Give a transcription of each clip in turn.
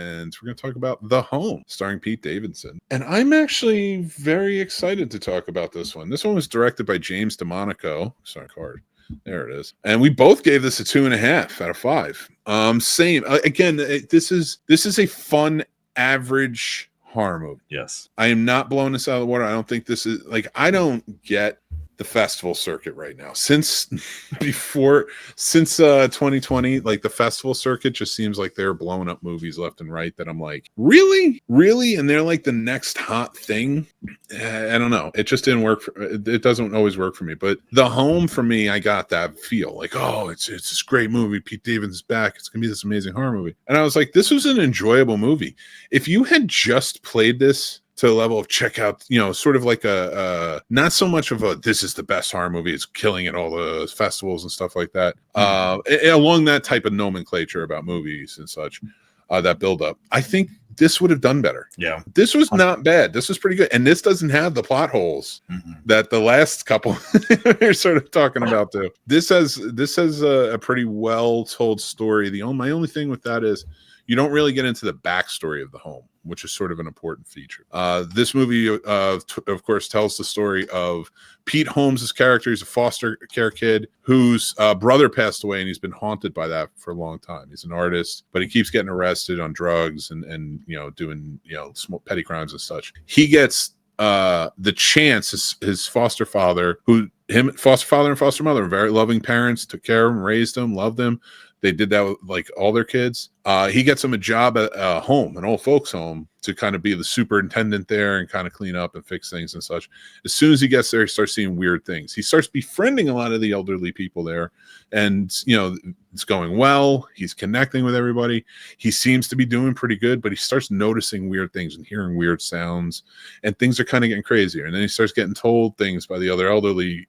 and we're going to talk about The Home, starring Pete Davidson. And I'm actually very excited to talk about this one. This one was directed by James DeMonaco. Sorry, card. There it is. And we both gave this a 2.5 out of 5. Same. Again, this is a fun, average horror movie. Yes. I am not blowing this out of the water. I don't think this is like, I don't get the festival circuit right now. Since 2020, like the festival circuit just seems like they're blowing up movies left and right that I'm like, really? And they're like the next hot thing. I don't know. It just didn't work. It doesn't always work for me. But The Home, for me, I got that feel like, oh, it's this great movie. Pete Davidson's back. It's gonna be this amazing horror movie. And I was like, this was an enjoyable movie. If you had just played this to a level of check out, sort of like a not so much of a this is the best horror movie, it's killing at all the festivals and stuff like that, along that type of nomenclature about movies and such, that build up, I think this would have done better. Yeah, this was not bad. This was pretty good, and this doesn't have the plot holes that the last couple are sort of talking about too. This has a pretty well told story. My only thing with that is you don't really get into the backstory of The Home, which is sort of an important feature. This movie, of course, tells the story of Pete Holmes' character. He's a foster care kid whose brother passed away, and he's been haunted by that for a long time. He's an artist, but he keeps getting arrested on drugs and doing small petty crimes and such. He gets the chance. His foster father and foster mother were very loving parents, took care of him, raised him, loved him. They did that with like all their kids. He gets him a job at a home, an old folks home, to kind of be the superintendent there and kind of clean up and fix things and such. As soon as he gets there, he starts seeing weird things. He starts befriending a lot of the elderly people there, and it's going well. He's connecting with everybody. He seems to be doing pretty good, but he starts noticing weird things and hearing weird sounds, and things are kind of getting crazier. And then he starts getting told things by the other elderly,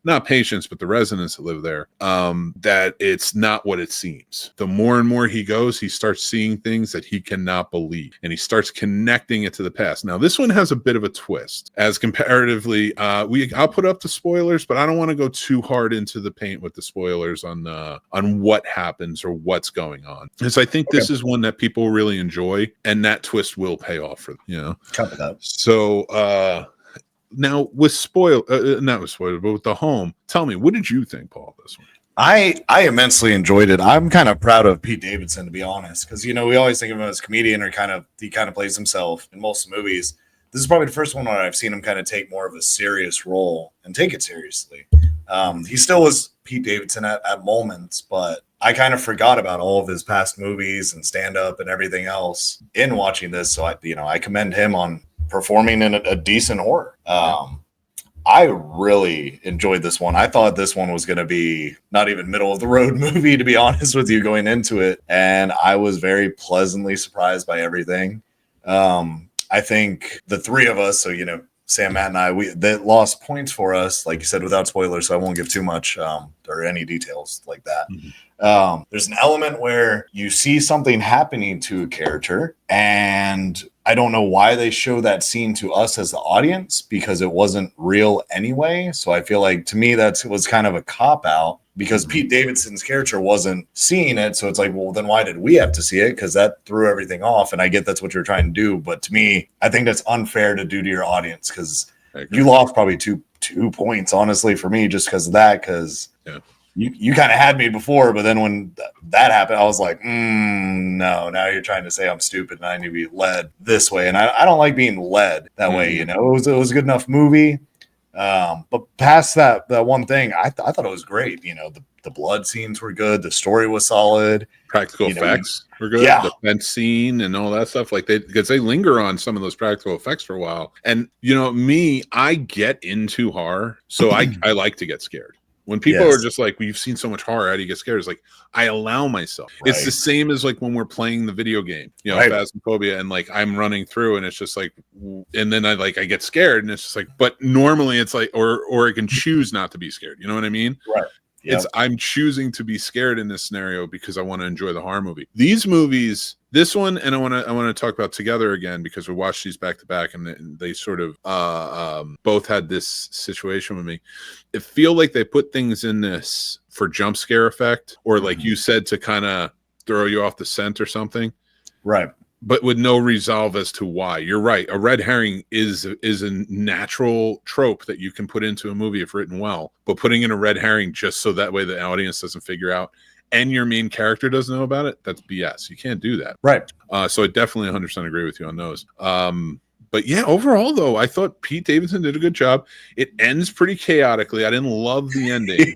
not patients, but the residents that live there, that it's not what it seems. The more and more he goes, he starts seeing things that he cannot believe, and he starts connecting it to the past. Now, this one has a bit of a twist, as comparatively, I'll put up the spoilers, but I don't want to go too hard into the paint with the spoilers on what happens or what's going on, because I think this is one that people really enjoy, and that twist will pay off for them. Copy that. So, now with not with spoilers, but with The Home, tell me, what did you think, Paul, of this one? I immensely enjoyed it. I'm kind of proud of Pete Davidson, to be honest, because we always think of him as a comedian, or he kind of plays himself in most movies. This is probably the first one where I've seen him kind of take more of a serious role and take it seriously. He still was Pete Davidson at moments, but I kind of forgot about all of his past movies and stand-up and everything else in watching this. So I commend him on performing in a decent horror. I really enjoyed this one. I thought this one was going to be not even middle of the road movie, to be honest with you, going into it. And I was very pleasantly surprised by everything. I think the three of us, so, Sam, Matt, and I, that lost points for us, like you said, without spoilers. So I won't give too much or any details like that. There's an element where you see something happening to a character, and I don't know why they show that scene to us as the audience, because it wasn't real anyway. So I feel like, to me, that was kind of a cop-out, because Pete Davidson's character wasn't seeing it. So it's like, well, then why did we have to see it? Because that threw everything off. And I get that's what you're trying to do. But to me, I think that's unfair to do to your audience, because you lost probably two points, honestly, for me, just because of that. Because you kind of had me before, but then when that happened, I was like, no, now you're trying to say I'm stupid and I need to be led this way. And I don't like being led that way. It was a good enough movie. But past that one thing, I thought it was great. The blood scenes were good. The story was solid. Practical effects were good. The fence scene and all that stuff, because they linger on some of those practical effects for a while. And me, I get into horror, so I like to get scared. When people are just like, well, you've seen so much horror, how do you get scared? It's like, I allow myself. Right. It's the same as like when we're playing the video game, Phasmophobia, and like I'm running through and it's just like, and then I get scared and it's just like, but normally it's like, or I can choose not to be scared. You know what I mean? Right. Yep. I'm choosing to be scared in this scenario because I want to enjoy the horror movie. These movies, this one, and I want to talk about Together again, because we watched these back to back, and they sort of both had this situation with me. It feel like they put things in this for jump scare effect, or like you said, to kind of throw you off the scent or something. Right. but with no resolve as to why. You're right. A red herring is a natural trope that you can put into a movie if written well. But putting in a red herring just so that way the audience doesn't figure out and your main character doesn't know about it, that's BS. You can't do that. Right. So I definitely 100% agree with you on those. But yeah, overall, though, I thought Pete Davidson did a good job. It ends pretty chaotically. I didn't love the ending.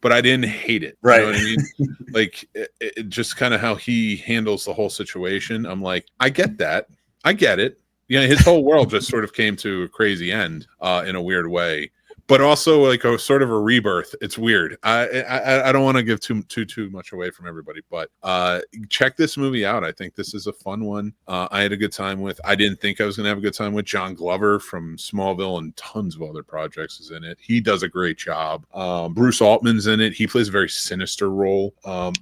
But I didn't hate it. Right. You know what I mean? Like, it just kind of how he handles the whole situation. I'm like, I get that. I get it. You know, his whole world just sort of came to a crazy end in a weird way. But also like a sort of a rebirth. It's weird. I don't want to give too much away from everybody, but check this movie out. I think this is a fun one. I had a good time with. I didn't think I was going to have a good time with John Glover from Smallville and tons of other projects is in it. He does a great job. Bruce Altman's in it. He plays a very sinister role.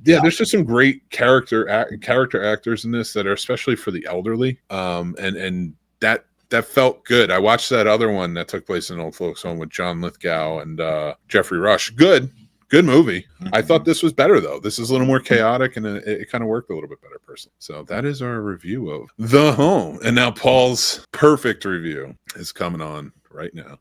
There's just some great character actors in this that are especially for the elderly. And that felt good. I watched that other one that took place in Old Folks Home with John Lithgow and Jeffrey Rush. Good movie. I thought this was better, though. This is a little more chaotic, and it kind of worked a little bit better personally. So that is our review of The Home. And now Paul's perfect review is coming on right now.